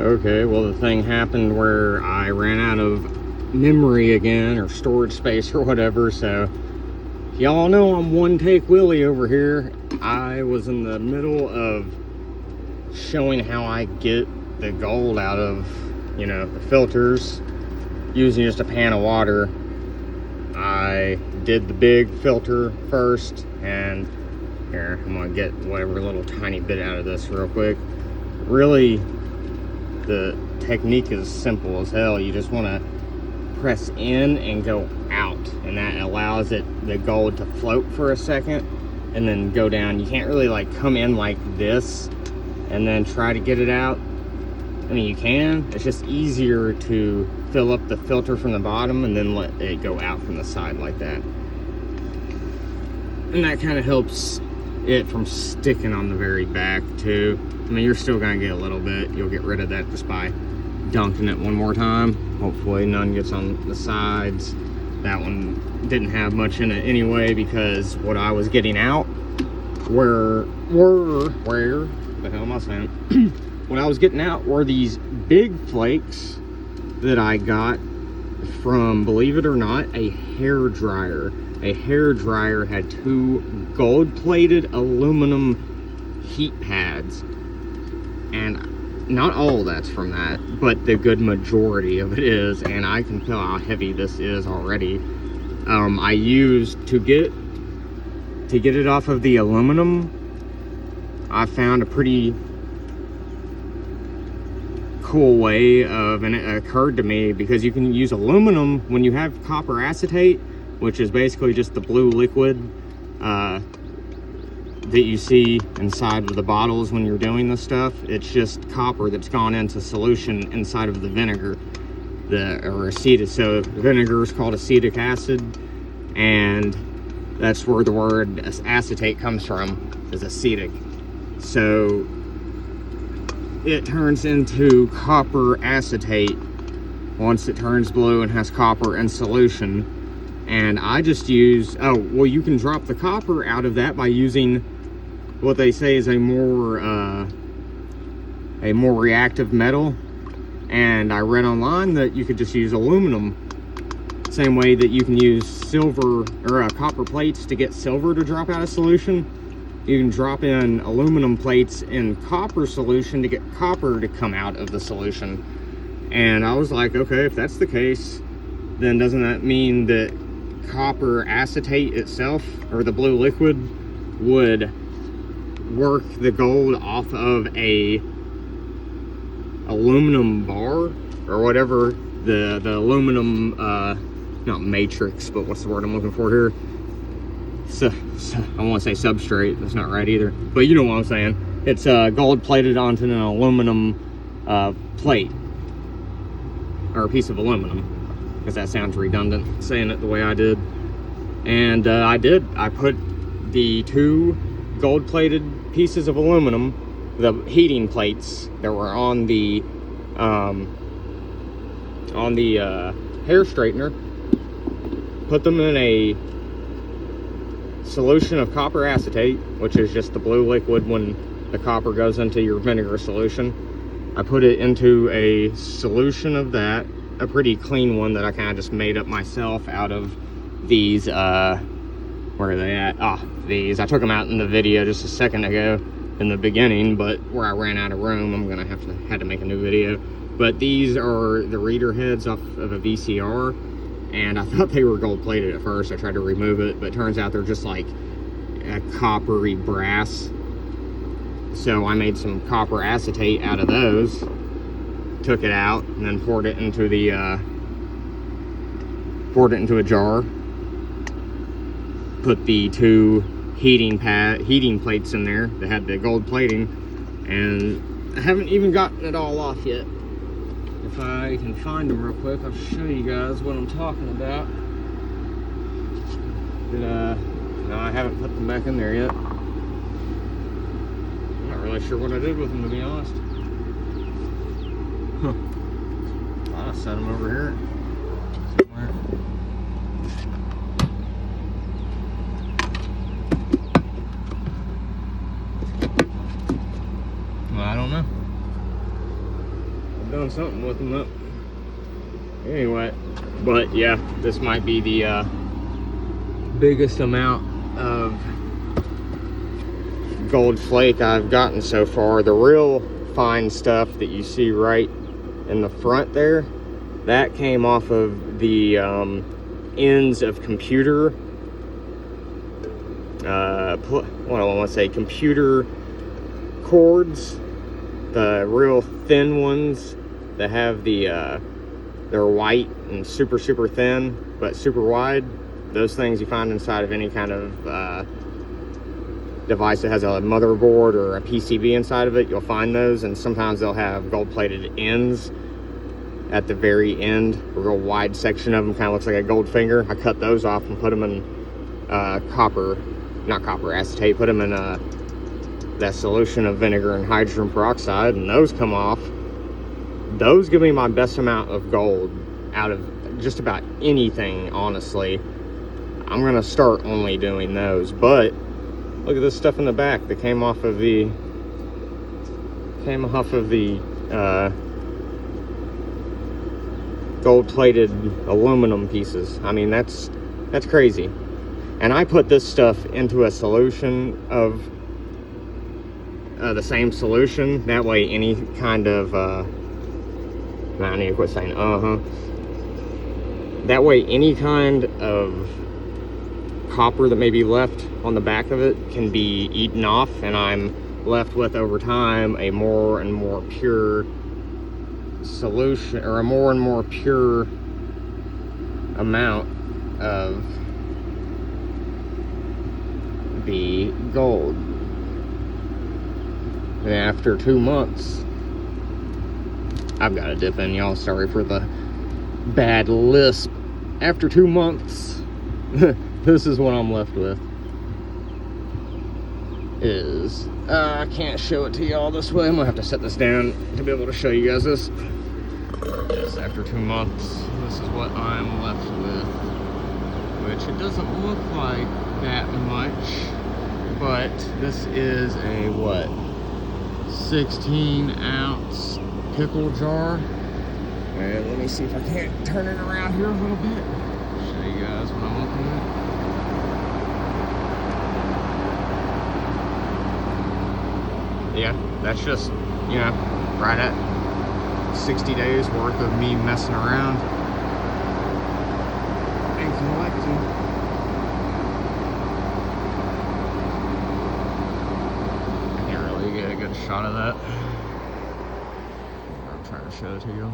Okay, well, the thing happened where I ran out of memory again, or storage space or whatever, so y'all know I'm one take Willie over here. I was in the middle of showing how I get the gold out of, you know, the filters using just a pan of water. I did the big filter first, and here, I'm gonna get whatever little tiny bit out of this real quick. Really, the technique is simple as hell. You just want to press in and go out, and that allows the gold to float for a second and then go down. You can't really like come in like this and then try to get it out. I mean, you can. It's just easier to fill up the filter from the bottom and then let it go out from the side like that. And that kind of helps it from sticking on the very back too. I mean, you're still gonna get a little bit. You'll get rid of that just by dunking it one more time. Hopefully none gets on the sides. That one didn't have much in it anyway, because what I was getting out where the hell am I saying? What I was getting out were these big flakes that I got from, believe it or not, a hair dryer. A hair dryer had 2 gold-plated aluminum heat pads, and not all that's from that, but the good majority of it is, and I can tell how heavy this is already. I used to get it off of the aluminum. I found a pretty cool way of, and it occurred to me, because you can use aluminum when you have copper acetate, which is basically just the blue liquid that you see inside of the bottles when you're doing this stuff. It's just copper that's gone into solution inside of the vinegar, or acetic. So vinegar is called acetic acid, and that's where the word acetate comes from, is acetic. So it turns into copper acetate once it turns blue and has copper in solution. And I just use, oh, well, you can drop the copper out of that by using what they say is a more reactive metal. And I read online that you could just use aluminum, same way that you can use silver or copper plates to get silver to drop out of solution. You can drop in aluminum plates in copper solution to get copper to come out of the solution. And I was like, okay, if that's the case, then doesn't that mean that copper acetate itself, or the blue liquid, would work the gold off of a aluminum bar, or whatever the aluminum, not matrix, but what's the word I'm looking for here? So I want to say substrate. That's not right either, but you know what I'm saying. It's gold plated onto an aluminum plate, or a piece of aluminum, because that sounds redundant saying it the way I did. And I put the 2 gold plated pieces of aluminum, the heating plates that were on the hair straightener, put them in a solution of copper acetate, which is just the blue liquid when the copper goes into your vinegar solution. I put it into a solution of that, a pretty clean one that I kind of just made up myself out of these, where are they at? These, I took them out in the video just a second ago in the beginning, but where I ran out of room, I'm gonna had to make a new video. But these are the reader heads off of a VCR, and I thought they were gold plated at first. I tried to remove it, but it turns out they're just like a coppery brass. So I made some copper acetate out of those, took it out, and then poured it into a jar. Put the 2 heating plates in there that had the gold plating, and I haven't even gotten it all off yet. If I can find them real quick, I'll show you guys what I'm talking about. But, no, I haven't put them back in there yet. I'm not really sure what I did with them, to be honest. I set them over here somewhere. Well, I don't know. done something with them up. Anyway, but yeah, this might be the biggest amount of gold flake I've gotten so far. The real fine stuff that you see right in the front there, that came off of the ends of computer what I want to say, computer cords, the real thin ones that have the they're white and super thin but super wide. Those things you find inside of any kind of device that has a motherboard or a PCB inside of it, you'll find those, and sometimes they'll have gold-plated ends at the very end, a real wide section of them, kind of looks like a gold finger. I cut those off and put them in not copper acetate, put them in that solution of vinegar and hydrogen peroxide, and those come off. Those give me my best amount of gold out of just about anything, honestly. I'm gonna start only doing those, but look at this stuff in the back that came off of the gold-plated aluminum pieces. I mean, that's crazy. And I put this stuff into a solution of the same solution. That way, any kind of I need to quit saying that way, any kind of copper that may be left on the back of it can be eaten off, and I'm left with, over time, a more and more pure solution, or a more and more pure amount of the gold. And after 2 months, I've got to dip in, y'all, sorry for the bad lisp. After 2 months, this is what I'm left with. I can't show it to y'all this way. I'm gonna have to set this down to be able to show you guys this. Yes, after 2 months, this is what I'm left with. Which, it doesn't look like that much, but this is a, what, 16-ounce pickle jar. And let me see if I can't turn it around here a little bit. Show you guys what I'm looking at. Yeah, that's just, you know, right at 60 days worth of me messing around and collecting. I can't really get a good shot of that. I'm trying to show it to you.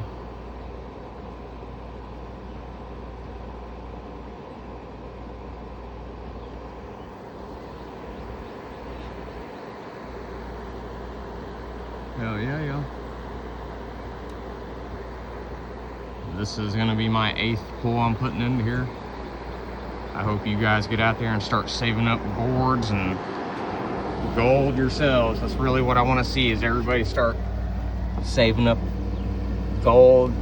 Hell yeah, y'all. This is gonna be my 8th pull I'm putting into here. I hope you guys get out there and start saving up boards and gold yourselves. That's really what I want to see, is everybody start saving up gold,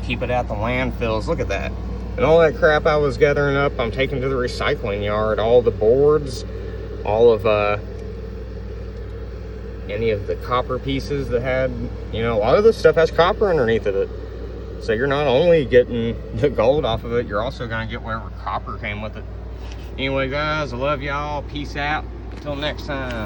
keep it at the landfills. Look at that. And all that crap I was gathering up, I'm taking to the recycling yard. All the boards, all of any of the copper pieces that had, you know, a lot of this stuff has copper underneath of it. So you're not only getting the gold off of it, you're also gonna get whatever copper came with it. Anyway, guys, I love y'all. Peace out. Until next time.